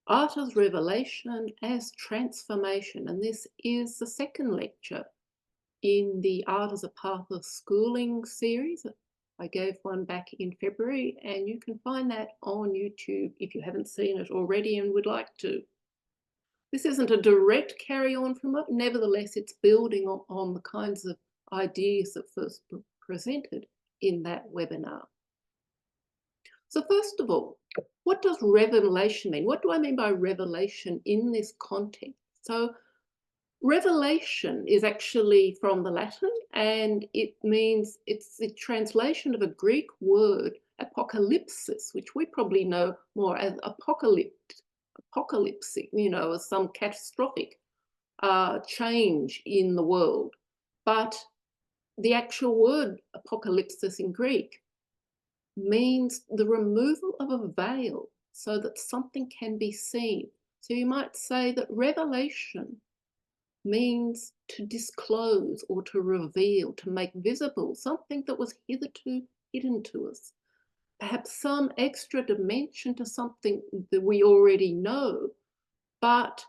Art as revelation, as transformation. And this is the second lecture in the Art as a Path of Schooling series. I gave one back in February, and you can find that on YouTube if you haven't seen it already and would like to. This isn't a direct carry on from it. Nevertheless, it's building on the kinds of ideas that first were presented in that webinar. So first of all, what does revelation mean? What do I mean by revelation in this context? So revelation is actually from the Latin, and it means it's the translation of a Greek word, apocalypsis, which we probably know more as apocalyptic, as some catastrophic change in the world. But the actual word apocalypsis in Greek means the removal of a veil so that something can be seen. So you might say that revelation means to disclose or to reveal, to make visible something that was hitherto hidden to us. Perhaps some extra dimension to something that we already know, but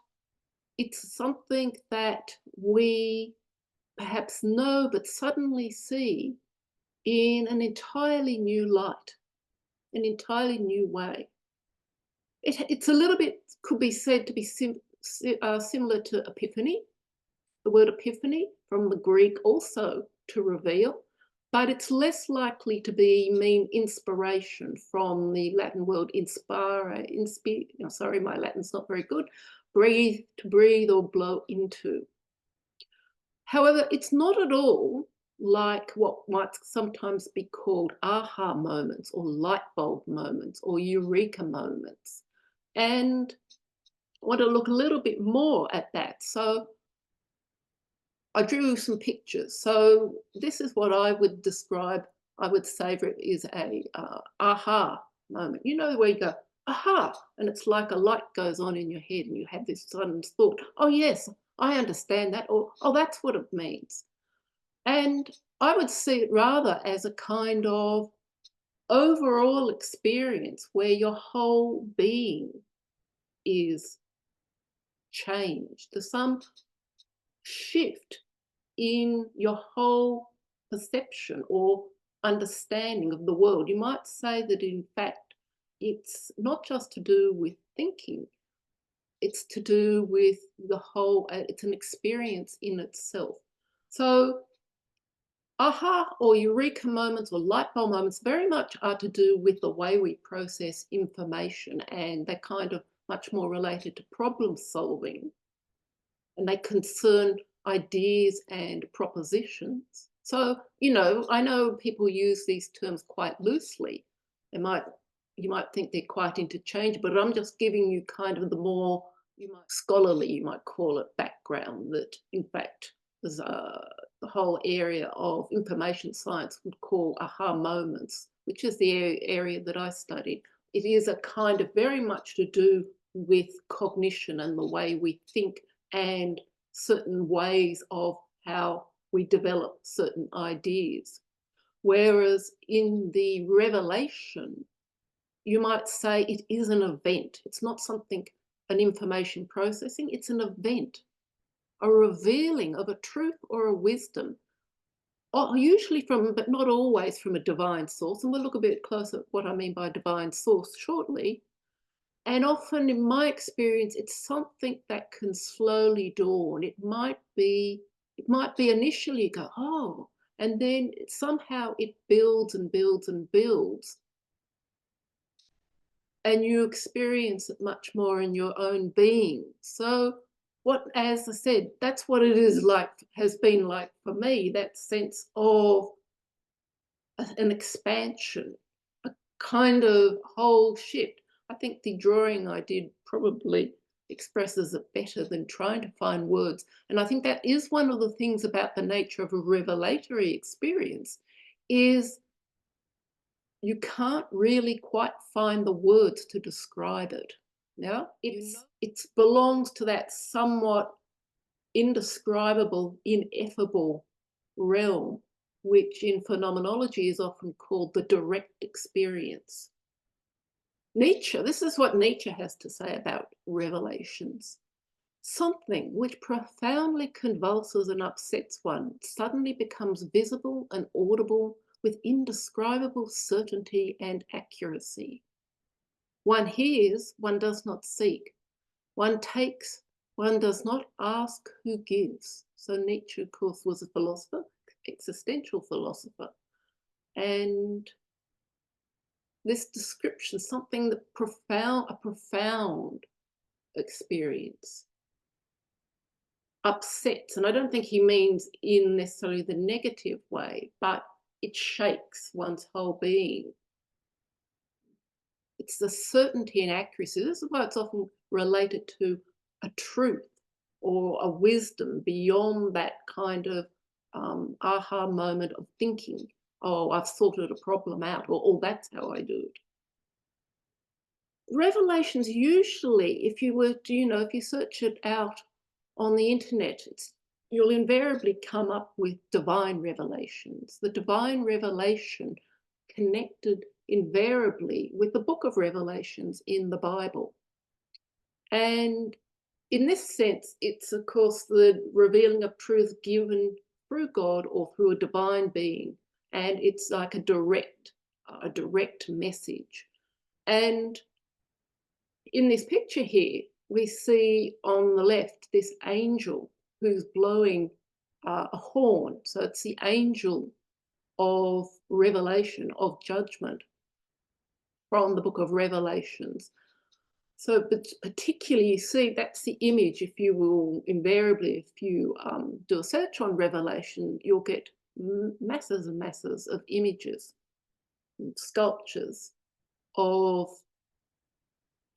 it's something that we perhaps know but suddenly see in an entirely new light, an entirely new way. It's a little bit, could be said to be similar to epiphany. The word epiphany from the Greek also to reveal, but it's less likely to mean inspiration from the Latin word inspire, sorry, my Latin's not very good, breathe, to breathe or blow into. However, it's not at all like what might sometimes be called aha moments or light bulb moments or eureka moments. And I want to look a little bit more at that. So I drew some pictures. So this is what I would describe, I would say it is a aha moment. You know, where you go, aha, and it's like a light goes on in your head and you have this sudden thought, oh yes, I understand that, or oh, that's what it means. And I would see it rather as a kind of overall experience where your whole being is changed. There's some shift in your whole perception or understanding of the world. You might say that in fact, it's not just to do with thinking, it's to do with the whole, it's an experience in itself. So aha or eureka moments or light bulb moments very much are to do with the way we process information, and they're kind of much more related to problem solving, and they concern ideas and propositions. So, I know people use these terms quite loosely. You might think they're quite interchangeable, but I'm just giving you kind of the more scholarly, you might call it, background that in fact there's the whole area of information science would call aha moments, which is the area that I studied. It is a kind of very much to do with cognition and the way we think and certain ways of how we develop certain ideas. Whereas in the revelation, you might say it is an event. It's not something, an information processing, it's an event, a revealing of a truth or a wisdom, usually from, but not always from, a divine source. And we'll look a bit closer at what I mean by divine source shortly. And often, in my experience, it's something that can slowly dawn. It might be initially go, oh, and then somehow it builds and builds and builds. And you experience it much more in your own being. So as I said, that's what it is like, has been like for me, that sense of an expansion, a kind of whole shift. I think the drawing I did probably expresses it better than trying to find words. And I think that is one of the things about the nature of a revelatory experience, is you can't really quite find the words to describe it. Now, it belongs to that somewhat indescribable, ineffable realm, which in phenomenology is often called the direct experience. Nietzsche, this is what Nietzsche has to say about revelations. Something which profoundly convulses and upsets one suddenly becomes visible and audible with indescribable certainty and accuracy. One hears, one does not seek. One takes, one does not ask who gives. So Nietzsche, of course, was a philosopher, existential philosopher. And this description, something that a profound experience, upsets, and I don't think he means in necessarily the negative way, but it shakes one's whole being. It's the certainty and accuracy. This is why it's often related to a truth or a wisdom beyond that kind of aha moment of thinking, oh, I've sorted a problem out, or oh, that's how I do it. Revelations usually, if you were to, if you search it out on the internet, you'll invariably come up with divine revelations. The divine revelation connected invariably with the book of Revelations in the Bible. And in this sense, it's of course the revealing of truth given through God or through a divine being. And it's like a direct message. And in this picture here, we see on the left this angel who's blowing a horn. So it's the angel of revelation, of judgment from the book of Revelations. So, but particularly you see that's the image, if you will, invariably, if you do a search on Revelation, you'll get masses and masses of images, sculptures of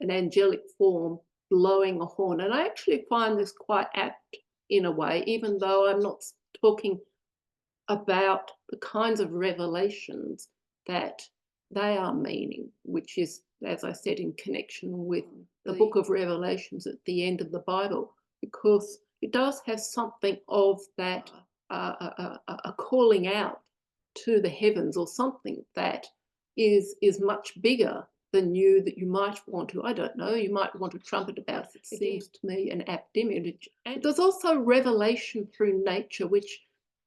an angelic form blowing a horn. And I actually find this quite apt in a way, even though I'm not talking about the kinds of revelations that they are meaning, which is, as I said, in connection with the book of Revelations at the end of the Bible, because it does have something of that, a calling out to the heavens, or something that is much bigger than you, that you might want to, I don't know, you might want to trumpet about. It seems to me an apt image. And there's also revelation through nature, which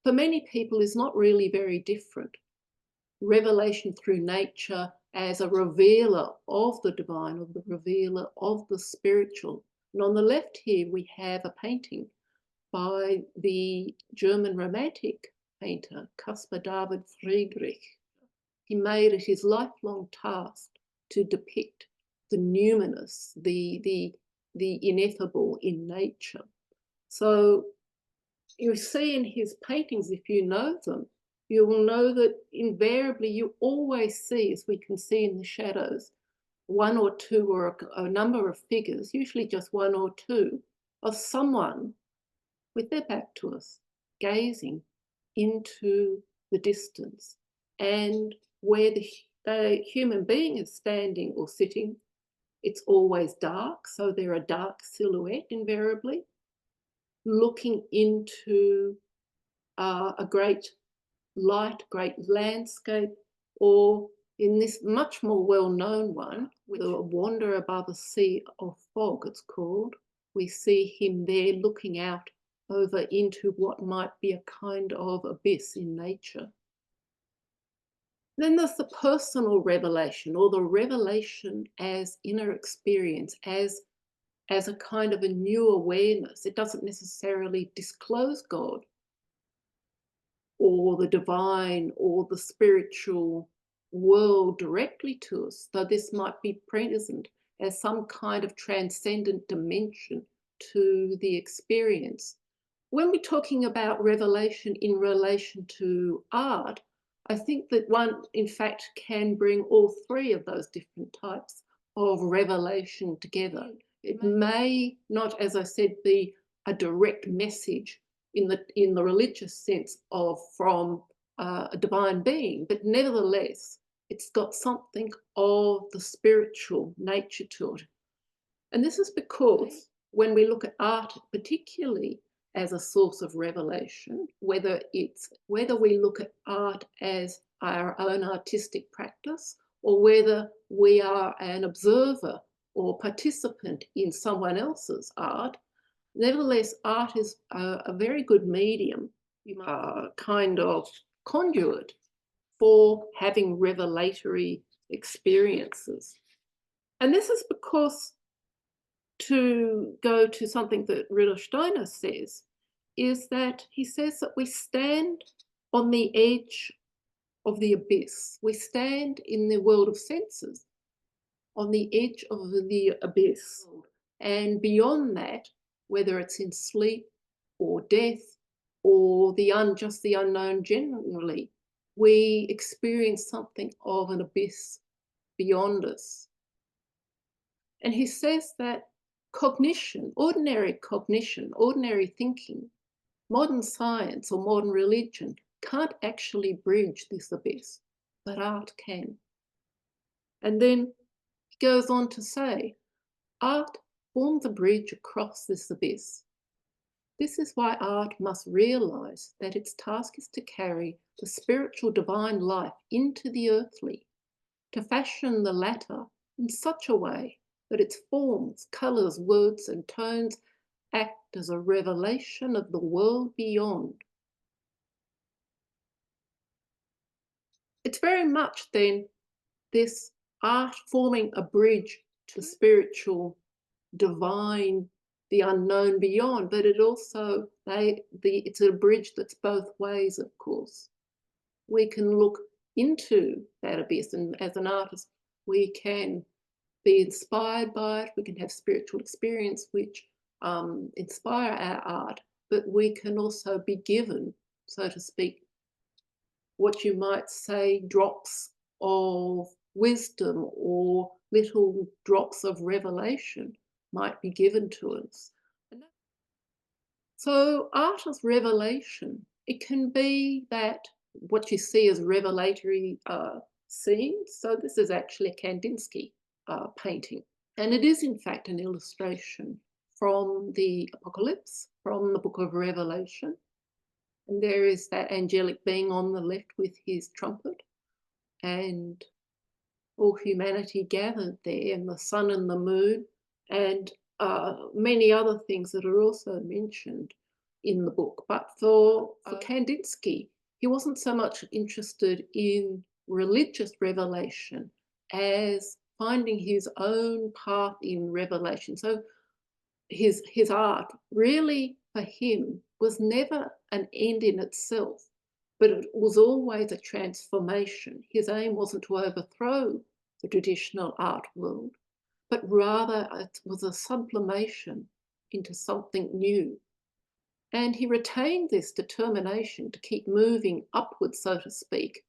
for many people is not really very different. Revelation through nature as a revealer of the divine, of the revealer of the spiritual. And on the left here, we have a painting by the German Romantic painter, Caspar David Friedrich. He made it his lifelong task to depict the numinous, the ineffable in nature. So you see in his paintings, if you know them, you will know that invariably you always see, as we can see in the shadows, one or two or a number of figures, usually just one or two, of someone with their back to us, gazing into the distance. And where the human being is standing or sitting, it's always dark, so they're a dark silhouette invariably, looking into a great light, great landscape, or in this much more well-known one, with a wander above a sea of fog, it's called, we see him there looking out over into what might be a kind of abyss in nature. Then there's the personal revelation, or the revelation as inner experience, as a kind of a new awareness. It doesn't necessarily disclose God or the divine or the spiritual world directly to us, though this might be present as some kind of transcendent dimension to the experience. When we're talking about revelation in relation to art, I think that one, in fact, can bring all three of those different types of revelation together. It may not, as I said, be a direct message in the religious sense from a divine being, but nevertheless, it's got something of the spiritual nature to it. And this is because when we look at art, particularly as a source of revelation, whether we look at art as our own artistic practice, or whether we are an observer or participant in someone else's art, nevertheless, art is a very good medium, kind of conduit for having revelatory experiences. And this is because, to go to something that Rudolf Steiner says, is that he says that we stand on the edge of the abyss. We stand in the world of senses on the edge of the abyss. And beyond that, whether it's in sleep or death or just the unknown generally, we experience something of an abyss beyond us. And he says that cognition, ordinary thinking, modern science or modern religion can't actually bridge this abyss, but art can. And then he goes on to say, art forms a bridge across this abyss. This is why art must realize that its task is to carry the spiritual divine life into the earthly, to fashion the latter in such a way that its forms, colours, words and tones act as a revelation of the world beyond. It's very much then this art forming a bridge to the spiritual, divine, the unknown beyond, but it also, it's a bridge that's both ways, of course. We can look into that abyss, and as an artist, we can be inspired by it, we can have spiritual experience which inspire our art, but we can also be given, so to speak, what you might say, drops of wisdom or little drops of revelation might be given to us. So art as revelation, it can be that what you see as revelatory scenes. So this is actually a Kandinsky painting. And it is in fact an illustration from the Apocalypse, from the book of Revelation. And there is that angelic being on the left with his trumpet, and all humanity gathered there, and the sun and the moon, and many other things that are also mentioned in the book. But for Kandinsky, he wasn't so much interested in religious revelation as finding his own path in revelation. So his art really, for him, was never an end in itself, but it was always a transformation. His aim wasn't to overthrow the traditional art world, but rather it was a sublimation into something new. And he retained this determination to keep moving upwards, so to speak,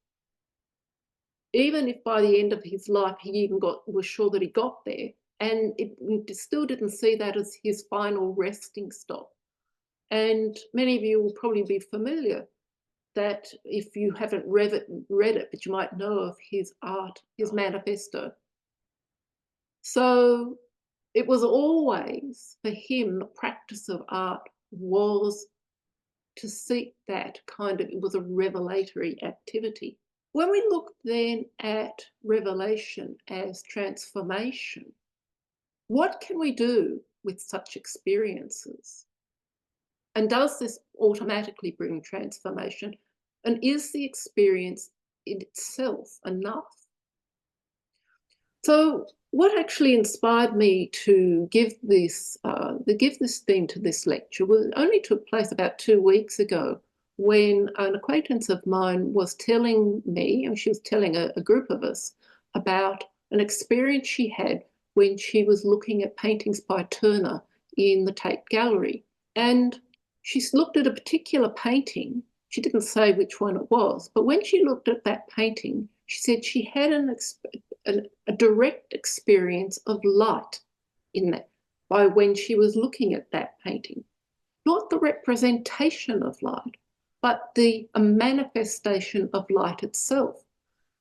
even if by the end of his life he even was sure that he got there, and it still didn't see that as his final resting stop. And many of you will probably be familiar that if you haven't read it, but you might know of his art, his manifesto. So it was always, for him, the practice of art was to seek that kind of, it was a revelatory activity. When we look then at revelation as transformation, what can we do with such experiences? And does this automatically bring transformation? And is the experience in itself enough? So what actually inspired me to give this theme to this lecture only took place about 2 weeks ago, when an acquaintance of mine was telling me, and she was telling a group of us, about an experience she had when she was looking at paintings by Turner in the Tate Gallery. And she looked at a particular painting. She didn't say which one it was, but when she looked at that painting, she said she had a direct experience of light in that, by when she was looking at that painting. Not the representation of light, but a manifestation of light itself.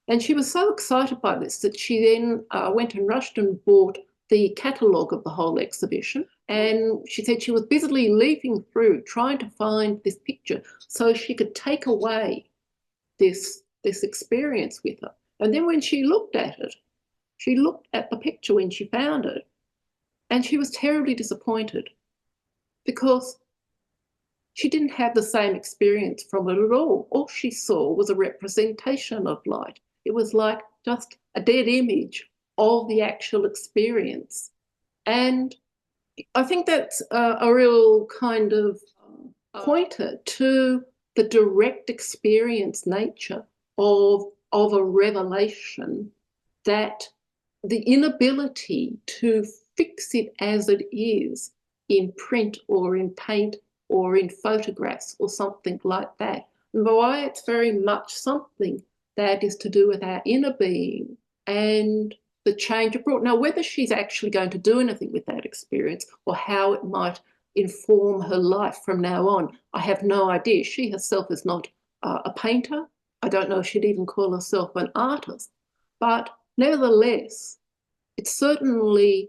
And she was so excited by this that she then went and rushed and bought the catalogue of the whole exhibition. And she said she was busily leafing through, trying to find this picture so she could take away this experience with her. And then when she looked at it, she looked at the picture when she found it, and she was terribly disappointed because she didn't have the same experience from it at all. All she saw was a representation of light. It was like just a dead image of the actual experience. And I think that's a real kind of pointer to the direct experience nature of a revelation, that the inability to fix it as it is in print or in paint or in photographs or something like that. And why it's very much something that is to do with our inner being and the change it brought. Now, whether she's actually going to do anything with that experience or how it might inform her life from now on, I have no idea. She herself is not a painter. I don't know if she'd even call herself an artist. But nevertheless, it certainly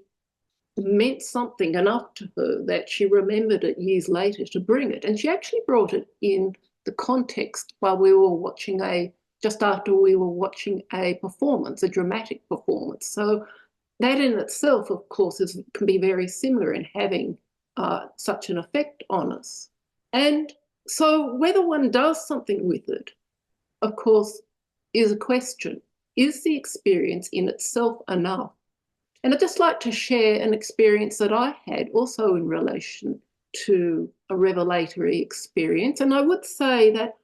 meant something enough to her that she remembered it years later to bring it. And she actually brought it in the context while we were watching just after we were watching a performance, a dramatic performance. So that in itself, of course, can be very similar in having such an effect on us. And so whether one does something with it, of course, is a question. Is the experience in itself enough? And I'd just like to share an experience that I had also in relation to a revelatory experience. And I would say that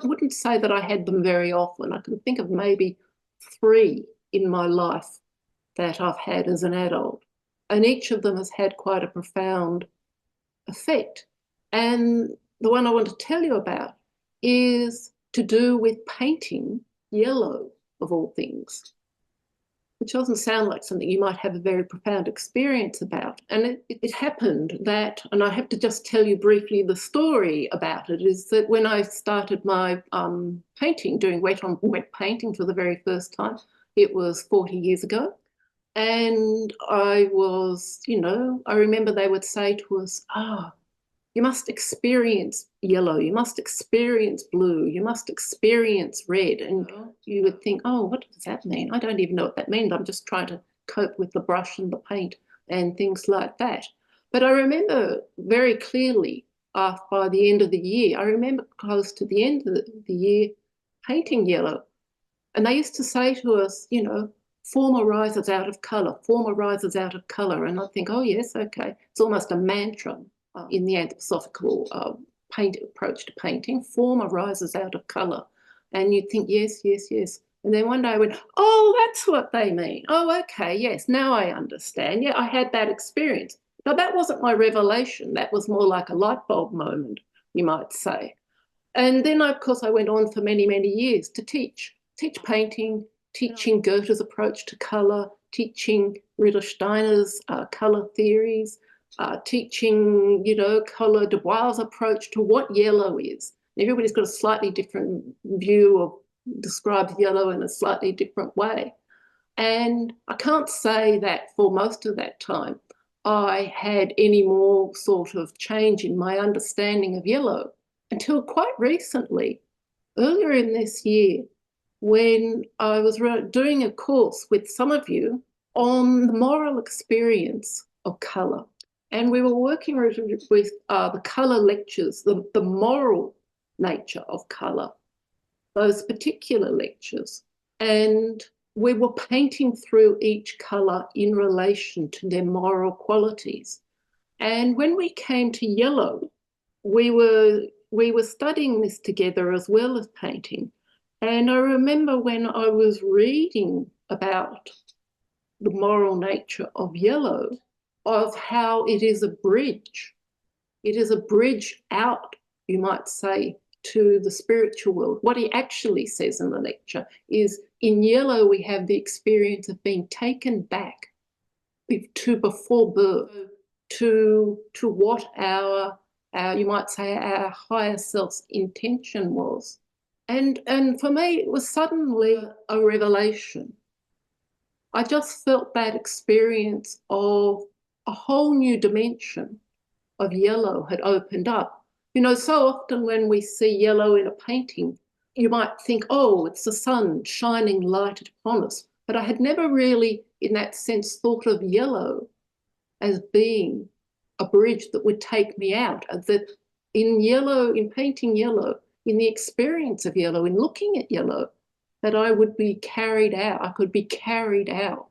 wouldn't say that I had them very often. I can think of maybe 3 in my life that I've had as an adult. And each of them has had quite a profound effect. And the one I want to tell you about is to do with painting yellow, of all things, which doesn't sound like something you might have a very profound experience about. And it happened that, and I have to just tell you briefly the story about it, is that when I started my painting, doing wet on wet painting for the very first time, it was 40 years ago. And I was, I remember they would say to us, you must experience yellow, you must experience blue, you must experience red. And you would think, oh, what does that mean? I don't even know what that means. I'm just trying to cope with the brush and the paint and things like that. But I remember very clearly by the end of the year, I remember close to the end of the year painting yellow. And they used to say to us, form arises out of colour, form arises out of colour. And I think, oh, yes, okay. It's almost a mantra in the anthroposophical approach to painting. Form arises out of colour. And you'd think, yes, yes, yes. And then one day I went, oh, that's what they mean. Oh, okay, yes, now I understand. Yeah, I had that experience. Now, that wasn't my revelation. That was more like a light bulb moment, you might say. And then, of course, I went on for many, many years to teach painting, teaching Goethe's approach to colour, teaching Rudolf Steiner's colour theories, teaching, Colour Dubois' approach to what yellow is. Everybody's got a slightly different view of, describes yellow in a slightly different way. And I can't say that for most of that time I had any more sort of change in my understanding of yellow until quite recently, earlier in this year, when I was doing a course with some of you on the moral experience of colour. And we were working with the colour lectures, the moral nature of colour, those particular lectures. And we were painting through each colour in relation to their moral qualities. And when we came to yellow, we were studying this together as well as painting. And I remember when I was reading about the moral nature of yellow, of how it is a bridge. It is a bridge out, you might say, to the spiritual world. What he actually says in the lecture is, in yellow, we have the experience of being taken back to before birth, to what our you might say, our higher self's intention was. And for me, it was suddenly a revelation. I just felt that experience of a whole new dimension of yellow had opened up. So often when we see yellow in a painting, you might think, oh, it's the sun shining light upon us. But I had never really, in that sense, thought of yellow as being a bridge that would take me out. That in yellow, in painting yellow, in the experience of yellow, in looking at yellow, that I would be carried out. I could be carried out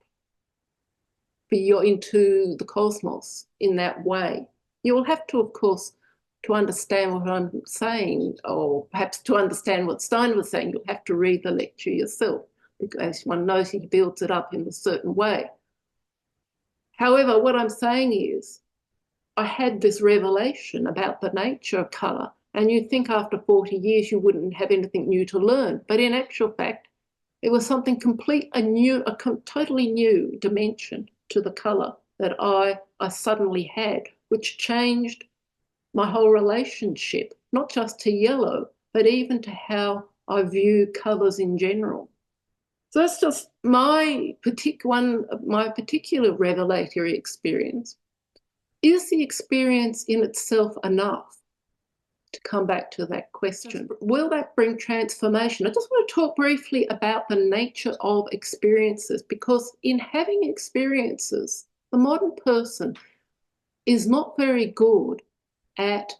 into the cosmos in that way. You will have to, of course, to understand what I'm saying, or perhaps to understand what Stein was saying, you'll have to read the lecture yourself, because one knows he builds it up in a certain way. However, what I'm saying is, I had this revelation about the nature of colour, and you'd think after 40 years you wouldn't have anything new to learn. But in actual fact, it was something completely new, a totally new dimension to the colour that I suddenly had, which changed my whole relationship, not just to yellow, but even to how I view colours in general. So that's just my particular revelatory experience. Is the experience in itself enough? To come back to that question, will that bring transformation? I just want to talk briefly about the nature of experiences, because in having experiences, the modern person is not very good at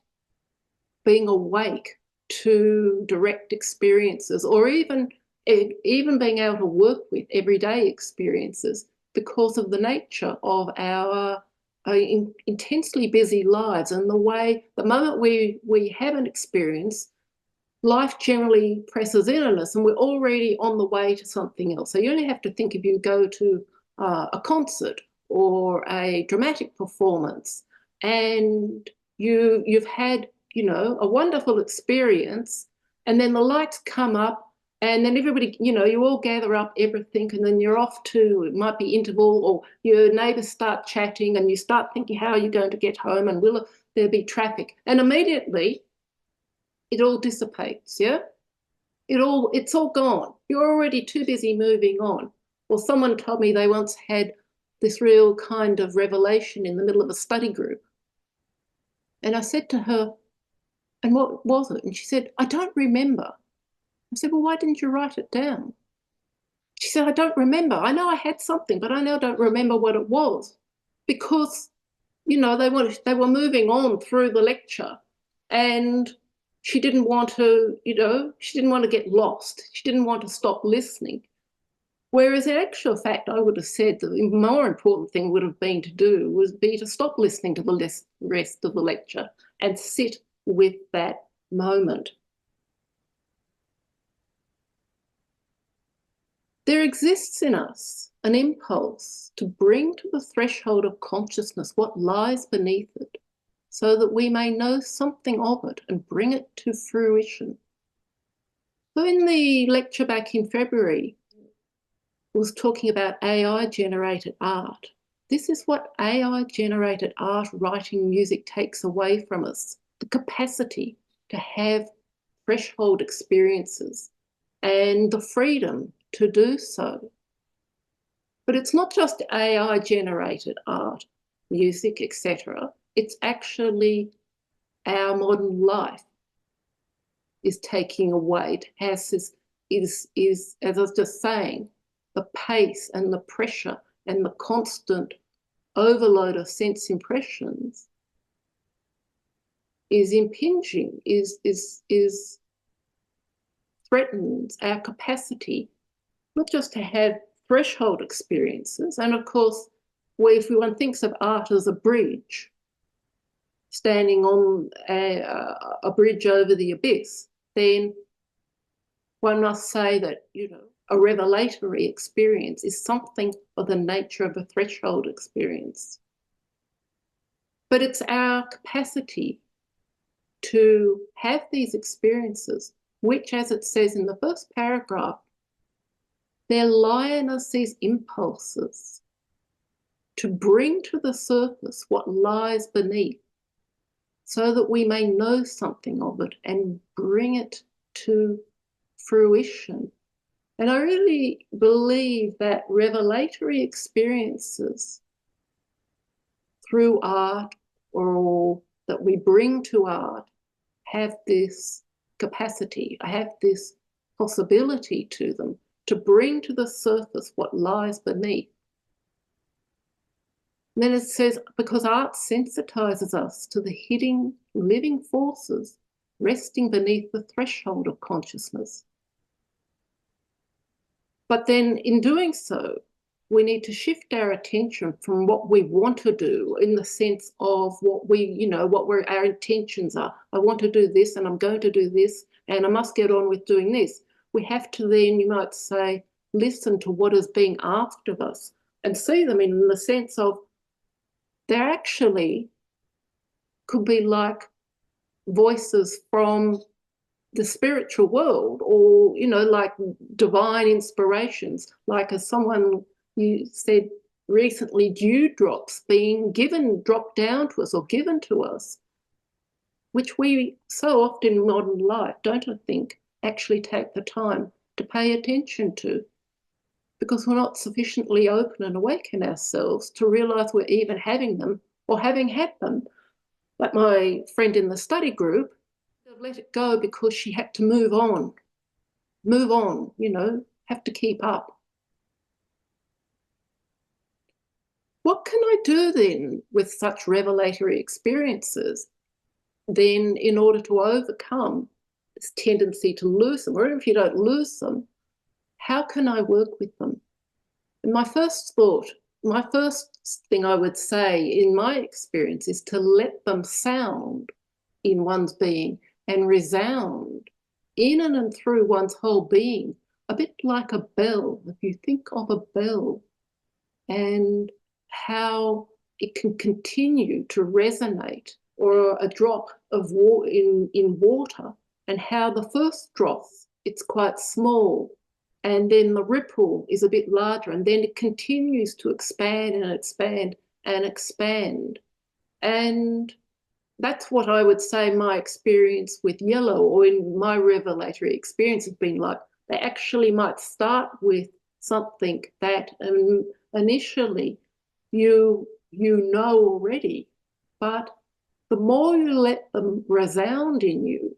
being awake to direct experiences, or even being able to work with everyday experiences, because of the nature of our intensely busy lives, and the moment we have an experience, life generally presses in on us and we're already on the way to something else. So you only have to think, if you go to a concert or a dramatic performance and you've had, a wonderful experience, and then the lights come up, and then everybody, you all gather up everything, and then you're off to, it might be interval, or your neighbours start chatting, and you start thinking, how are you going to get home, and will there be traffic? And immediately it all dissipates, yeah? It's all gone. You're already too busy moving on. Well, someone told me they once had this real kind of revelation in the middle of a study group. And I said to her, and what was it? And she said, I don't remember. I said, well, why didn't you write it down? She said, I don't remember. I know I had something, but I now don't remember what it was. Because, they were moving on through the lecture, and she didn't want to, she didn't want to get lost. She didn't want to stop listening. Whereas in actual fact, I would have said that the more important thing would have been to stop listening to the rest of the lecture and sit with that moment. There exists in us an impulse to bring to the threshold of consciousness what lies beneath it, so that we may know something of it and bring it to fruition. So in the lecture back in February, I was talking about AI-generated art. This is what AI-generated art, writing, music takes away from us, the capacity to have threshold experiences and the freedom to do so. But it's not just AI-generated art, music, etc. It's actually our modern life is taking away. It has this, is, as I was just saying, the pace and the pressure and the constant overload of sense impressions is impinging, is threatens our capacity not just to have threshold experiences. And of course, if one thinks of art as a bridge, standing on a bridge over the abyss, then one must say that, a revelatory experience is something of the nature of a threshold experience. But it's our capacity to have these experiences, which, as it says in the first paragraph, there lie in us these impulses to bring to the surface what lies beneath, so that we may know something of it and bring it to fruition. And I really believe that revelatory experiences through art, or that we bring to art, have this capacity, have this possibility to them to bring to the surface what lies beneath. And then it says, because art sensitizes us to the hidden living forces resting beneath the threshold of consciousness. But then in doing so, we need to shift our attention from what we want to do in the sense of what our intentions are. I want to do this and I'm going to do this and I must get on with doing this. We have to then, you might say, listen to what is being asked of us and see them in the sense of there actually could be like voices from the spiritual world, or, like divine inspirations, like as someone you said recently, dewdrops being dropped down to us or given to us, which we so often in modern life, don't I think, actually take the time to pay attention to, because we're not sufficiently open and awake in ourselves to realise we're even having them or having had them. Like my friend in the study group, let it go because she had to move on, have to keep up. What can I do then with such revelatory experiences then in order to overcome this tendency to lose them? Or even if you don't lose them, how can I work with them? And my first thing I would say in my experience is to let them sound in one's being and resound in and through one's whole being, a bit like a bell. If you think of a bell and how it can continue to resonate, or a drop of water in water, and how the first drop, it's quite small, and then the ripple is a bit larger, and then it continues to expand and expand and expand. And that's what I would say my experience with yellow, or in my revelatory experience, has been like. They actually might start with something that initially you know already, but the more you let them resound in you,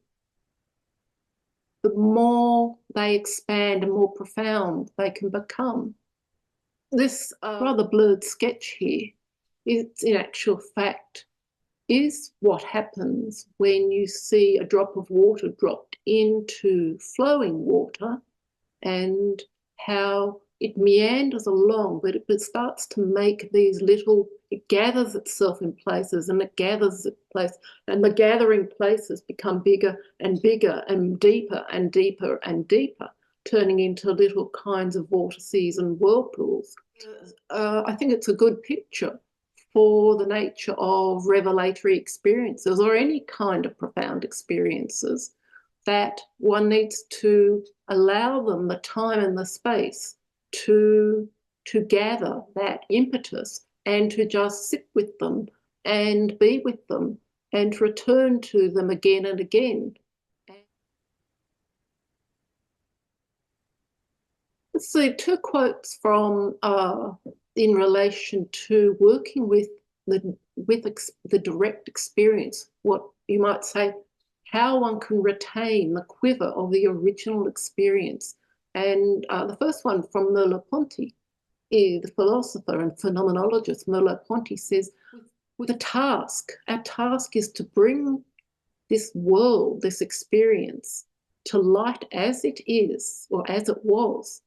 the more they expand and more profound they can become. This rather blurred sketch here, it's in actual fact is what happens when you see a drop of water dropped into flowing water, and how it meanders along, but it starts to make these little, it gathers itself in places and it gathers its place, and the gathering places become bigger and bigger and deeper and deeper and deeper, turning into little kinds of vortices and whirlpools. I think it's a good picture for the nature of revelatory experiences, or any kind of profound experiences, that one needs to allow them the time and the space to gather that impetus, and to just sit with them and be with them and return to them again and again. Let's see, two quotes from in relation to working with the direct experience, what you might say, how one can retain the quiver of the original experience. And the first one from Merleau-Ponty, the philosopher and phenomenologist Merleau-Ponty, says, with our task is to bring this world, this experience, to light as it is, or as it was,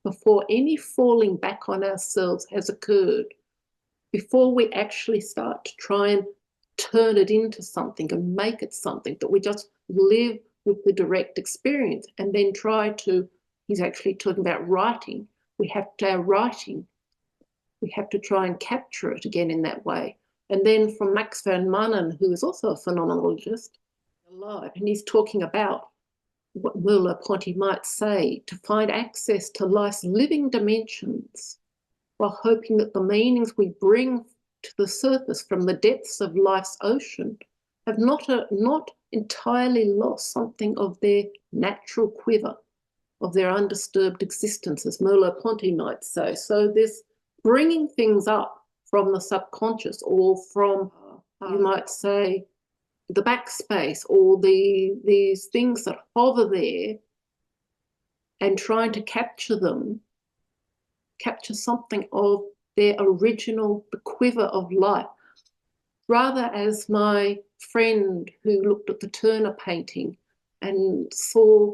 before any falling back on ourselves has occurred, before we actually start to try and turn it into something and make it something, that we just live with the direct experience and then try to, he's actually talking about writing. We have to try and capture it again in that way. And then from Max van Manen, who is also a phenomenologist, alive, and he's talking about what Merleau-Ponty might say, to find access to life's living dimensions, while hoping that the meanings we bring to the surface from the depths of life's ocean have not entirely lost something of their natural quiver, of their undisturbed existence, as Merleau-Ponty might say. So this bringing things up from the subconscious, or from, you might say, the backspace, or these things that hover there and trying to capture them, capture something of their original, the quiver of life. Rather, as my friend who looked at the Turner painting and saw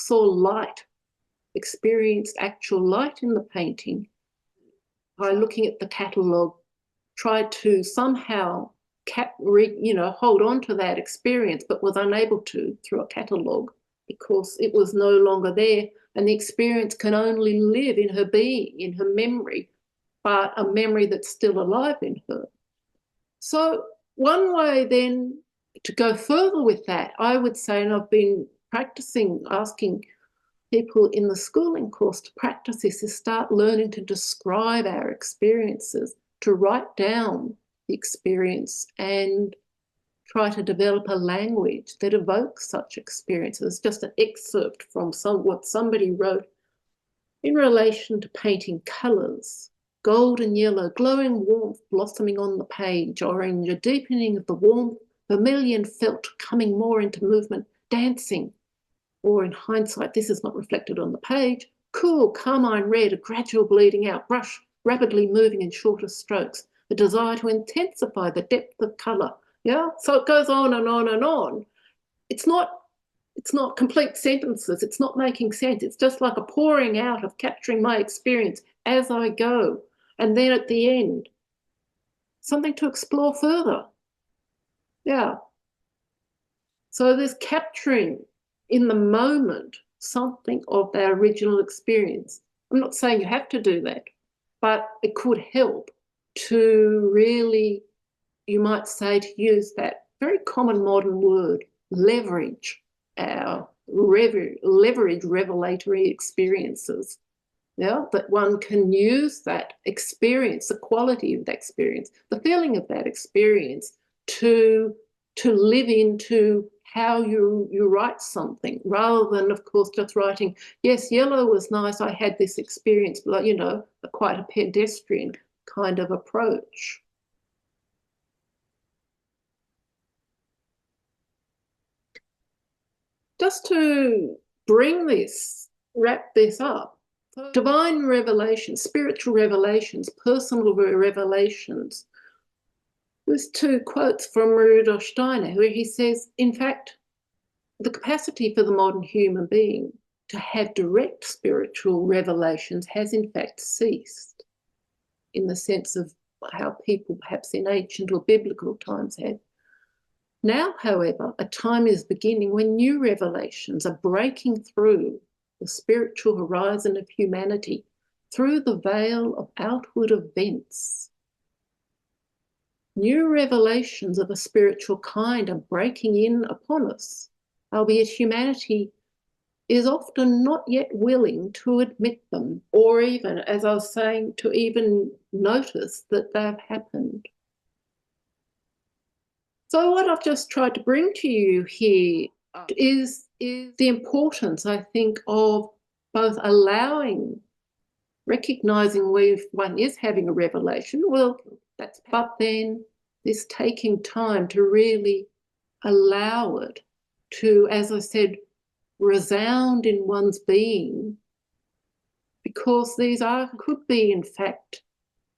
light, experienced actual light in the painting, by looking at the catalogue, tried to somehow hold on to that experience, but was unable to through a catalogue because it was no longer there, and the experience can only live in her being, in her memory, but a memory that's still alive in her. So one way then to go further with that, I would say, and I've been practicing asking people in the schooling course to practice this, is start learning to describe our experiences, to write down the experience and try to develop a language that evokes such experiences. Just an excerpt from what somebody wrote in relation to painting colours. Golden yellow, glowing warmth blossoming on the page, orange, a deepening of the warmth, vermilion felt coming more into movement, dancing. Or in hindsight, this is not reflected on the page. Cool, carmine red, a gradual bleeding out, brush rapidly moving in shorter strokes, a desire to intensify the depth of colour. Yeah, so it goes on and on and on. It's not complete sentences. It's not making sense. It's just like a pouring out of capturing my experience as I go. And then at the end, something to explore further. Yeah. So there's capturing in the moment something of that original experience. I'm not saying you have to do that, but it could help to really, you might say, to use that very common modern word, leverage revelatory experiences. Yeah, that one can use that experience, the quality of that experience, the feeling of that experience to live into how you write something, rather than, of course, just writing, yes, yellow was nice, I had this experience, but, quite a pedestrian kind of approach. Just to wrap this up, divine revelations, spiritual revelations, personal revelations. There's two quotes from Rudolf Steiner where he says, in fact, the capacity for the modern human being to have direct spiritual revelations has in fact ceased, in the sense of how people perhaps in ancient or biblical times had. Now, however, a time is beginning when new revelations are breaking through the spiritual horizon of humanity through the veil of outward events. New revelations of a spiritual kind are breaking in upon us, albeit humanity is often not yet willing to admit them, or even, as I was saying, to even notice that they've happened. So what I've just tried to bring to you here is the importance, I think, of both recognising when one is having a revelation, but then this taking time to really allow it to, as I said, resound in one's being, because these could be, in fact,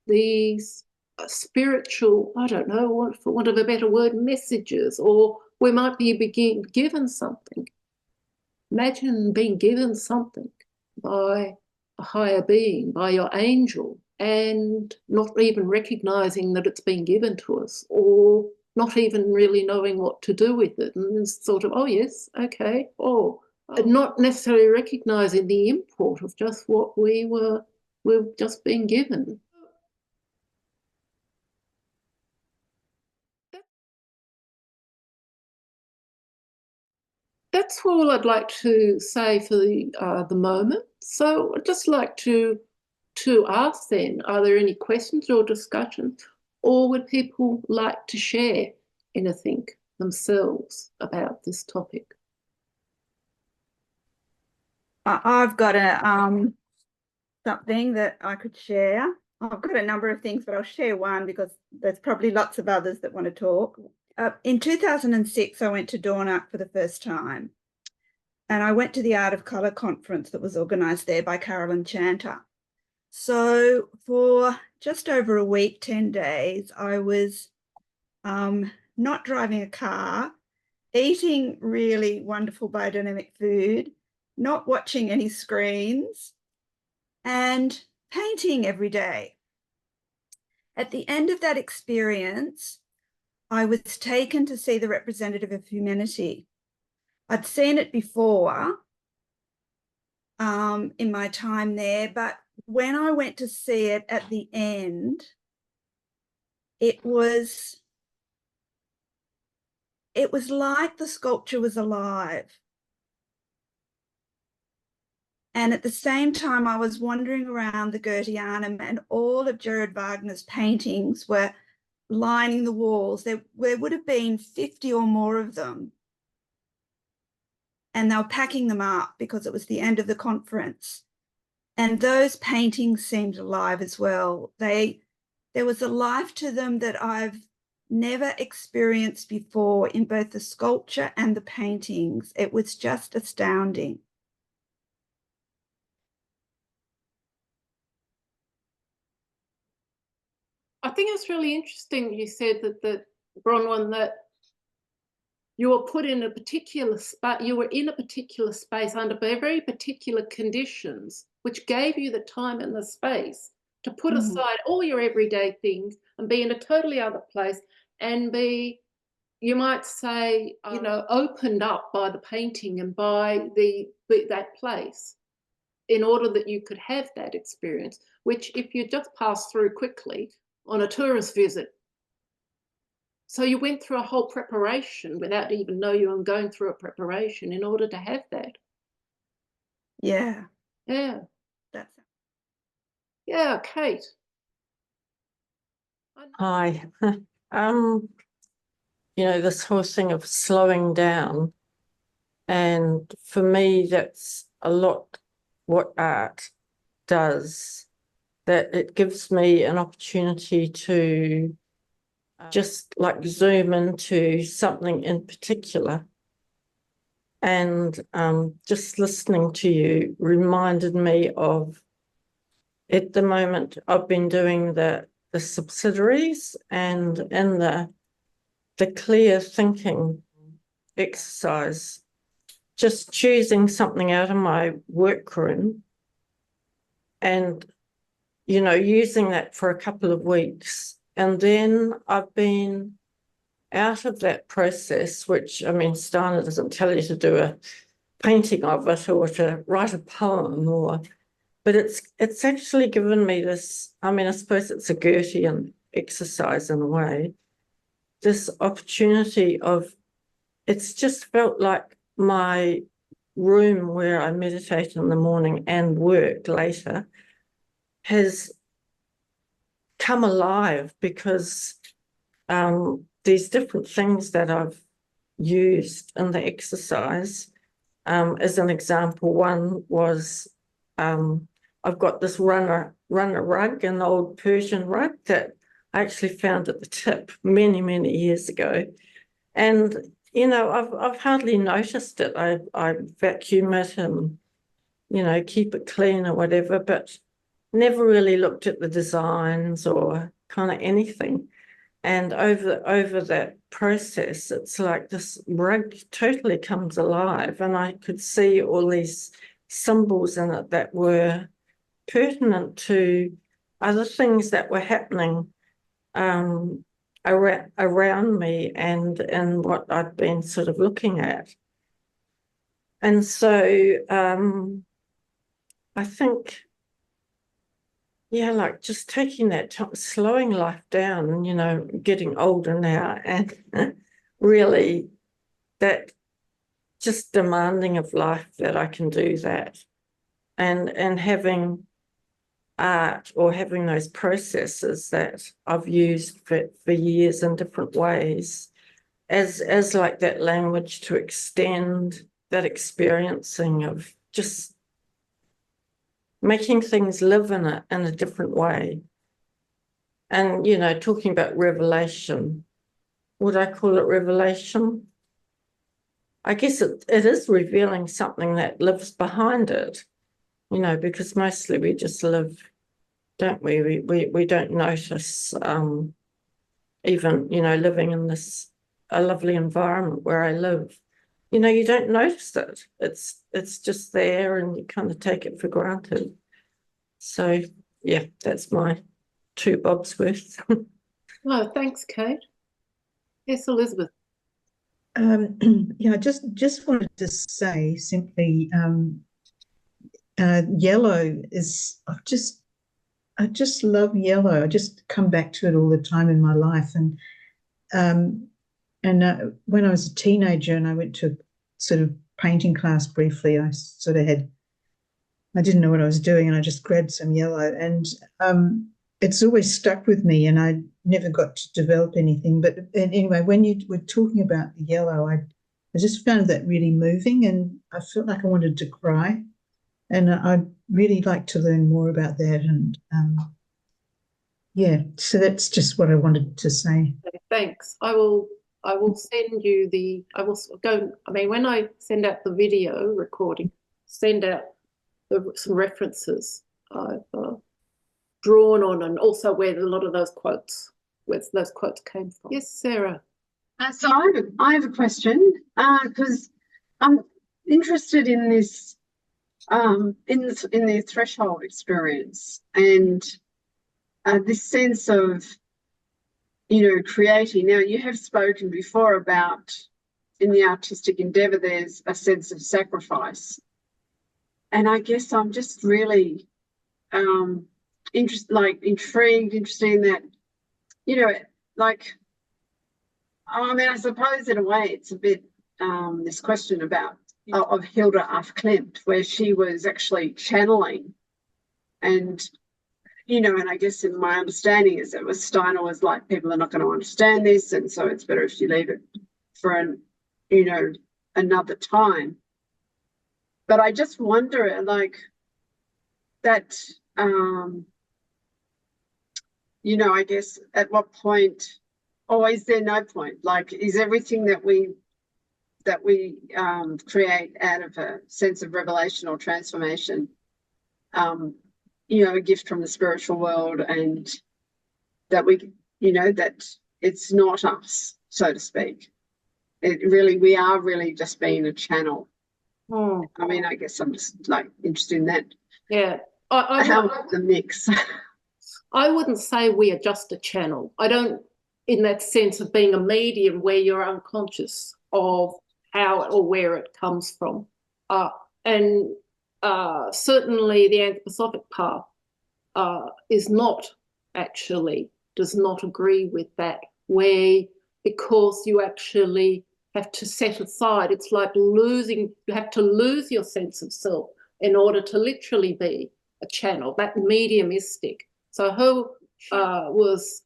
these spiritual, I don't know, for want of a better word, messages, or we might be given something. Imagine being given something by a higher being, by your angel, and not even recognising that it's been given to us, or not even really knowing what to do with it, and it's sort of, oh yes, okay, not necessarily recognising the import of just what we've just been given. That's all I'd like to say for the moment. So I'd just like to ask then, are there any questions or discussions, or would people like to share anything themselves about this topic? I've got something that I could share. I've got a number of things, but I'll share one because there's probably lots of others that want to talk. In 2006, I went to Dornach for the first time. and I went to the Art of Colour conference that was organised there by Carolyn Chanter. So for just over a week, 10 days, I was not driving a car, eating really wonderful biodynamic food, not watching any screens, and painting every day. At the end of that experience, I was taken to see the representative of humanity. I'd seen it before in my time there, but when I went to see it at the end, it was like the sculpture was alive. And at the same time, I was wandering around the Goetheanum, and all of Gerard Wagner's paintings were lining the walls. There would have been 50 or more of them. And they were packing them up because it was the end of the conference. And those paintings seemed alive as well. There was a life to them that I've never experienced before in both the sculpture and the paintings. It was just astounding. I think it's really interesting you said that Bronwyn, that you were put in a particular spot, you were in a particular space under very particular conditions, which gave you the time and the space to put aside all your everyday things and be in a totally other place and be, you might say, you know, opened up by the painting and by that place in order that you could have that experience, which if you just pass through quickly on a tourist visit. So you went through a whole preparation without even know you were going through a preparation in order to have that. Yeah. Yeah. That's Yeah, Kate. Hi. You know, this whole thing of slowing down, and for me, that's a lot what art does, that it gives me an opportunity to just like zoom into something in particular. And just listening to you reminded me of, at the moment, I've been doing the subsidiaries, and in the clear thinking exercise, just choosing something out of my workroom and, you know, using that for a couple of weeks. And then I've been out of that process, which, I mean, Steiner doesn't tell you to do a painting of it or to write a poem, but it's actually given me this, I mean, I suppose it's a Goethean exercise in a way, this opportunity of, it's just felt like my room where I meditate in the morning and work later has come alive, because these different things that I've used in the exercise, as an example, one was I've got this runner rug, an old Persian rug that I actually found at the tip many, many years ago. And, you know, I've hardly noticed it. I vacuum it and, you know, keep it clean or whatever, but never really looked at the designs or kind of anything. And over that process, it's like this rug totally comes alive, and I could see all these symbols in it that were pertinent to other things that were happening around me and what I'd been sort of looking at. And so I think, yeah, like just taking that time, slowing life down, you know, getting older now, and really that just demanding of life that I can do that, and having art or having those processes that I've used for years in different ways as like that language to extend that experiencing of just making things live in a different way. And, you know, talking about revelation, would I call it revelation? I guess it is revealing something that lives behind it, you know, because mostly we just live, don't we? We don't notice, even, you know, living in a lovely environment where I live, you know, you don't notice it. It's just there and you kind of take it for granted. So, yeah, that's my 2 bobs worth. Oh, thanks, Kate. Yes, Elizabeth. Yeah, I just wanted to say simply, yellow is, I just love yellow. I just come back to it all the time in my life. And when I was a teenager and I went to sort of painting class briefly, I didn't know what I was doing, and I just grabbed some yellow, and it's always stuck with me, and I never got to develop anything. But anyway, when you were talking about the yellow, I just found that really moving, and I felt like I wanted to cry, and I'd really like to learn more about that. And yeah, so that's just what I wanted to say. Thanks. I will send you when I send out the video recording, send out some references I've drawn on, and also where a lot of those quotes came from. Yes, Sarah. So I have a question, because I'm interested in this, in the threshold experience, and this sense of, you know, creating. Now, you have spoken before about, in the artistic endeavour, there's a sense of sacrifice. And I guess I'm just really intrigued, interested in that, you know, like, I mean, I suppose in a way it's a bit this question about of Hilda af Klint, where she was actually channeling, and, you know, and I guess in my understanding is that Steiner was like, people are not going to understand this, and so it's better if you leave it for another time. But I just wonder, like, that, you know, I guess at what point, or is there no point? Like, is everything that we create out of a sense of revelation or transformation, you know, a gift from the spiritual world, and that we, you know, that it's not us, so to speak. We are really just being a channel. I mean, I guess I'm just like interested in that. Yeah. How the mix. I wouldn't say we are just a channel. I don't, in that sense of being a medium where you're unconscious of how or where it comes from. And certainly the anthroposophic path does not agree with that, because you actually have to set aside. It's like you have to lose your sense of self in order to literally be a channel, that mediumistic. So her was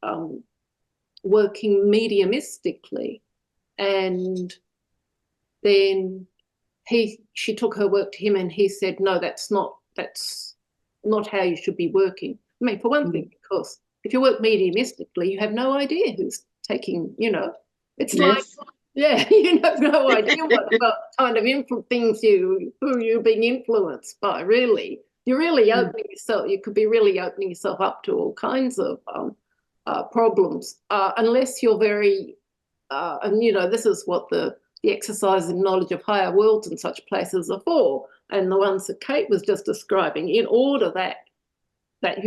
working mediumistically, and then she took her work to him, and he said, no, that's not how you should be working. I mean, for one thing, because if you work mediumistically, you have no idea who's taking, you know, it's like, yeah, you have no idea what kind of things who you're being influenced by, really. You're really opening yourself, you could be really opening yourself up to all kinds of problems, unless you're very, and, you know, this is what the exercise in knowledge of higher worlds and such places are for, and the ones that Kate was just describing, in order that it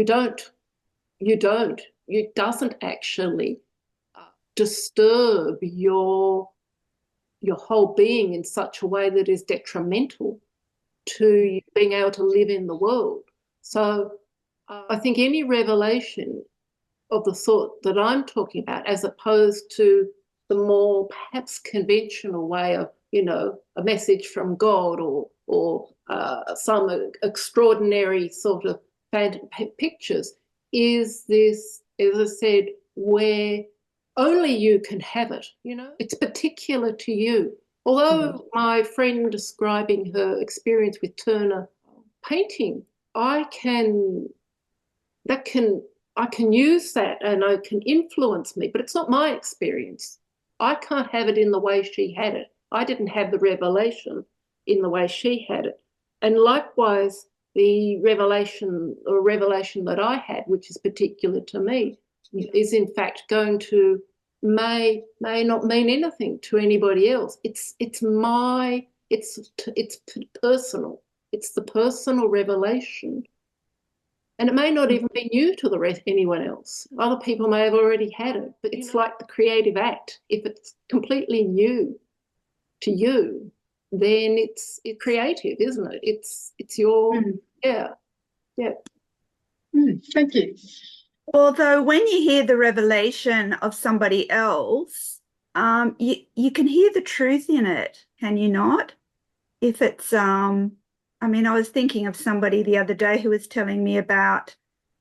doesn't actually disturb your whole being in such a way that is detrimental to you being able to live in the world. So I think any revelation of the sort that I'm talking about, as opposed to the more perhaps conventional way of, you know, a message from God or some extraordinary sort of pictures, is this, as I said, where only you can have it, you know, it's particular to you. Although my friend describing her experience with Turner painting, I can use that and it can influence me, but it's not my experience. I can't have it in the way she had it. I didn't have the revelation in the way she had it. And likewise, the revelation that I had, which is particular to me, is in fact going to may not mean anything to anybody else. It's personal. It's the personal revelation. And it may not even be new to anyone else. Other people may have already had it, but it's like the creative act. If it's completely new to you, then it's creative, isn't it? It's your yeah. Thank you. Although when you hear the revelation of somebody else, you can hear the truth in it, can you not? If it's, I mean, I was thinking of somebody the other day who was telling me about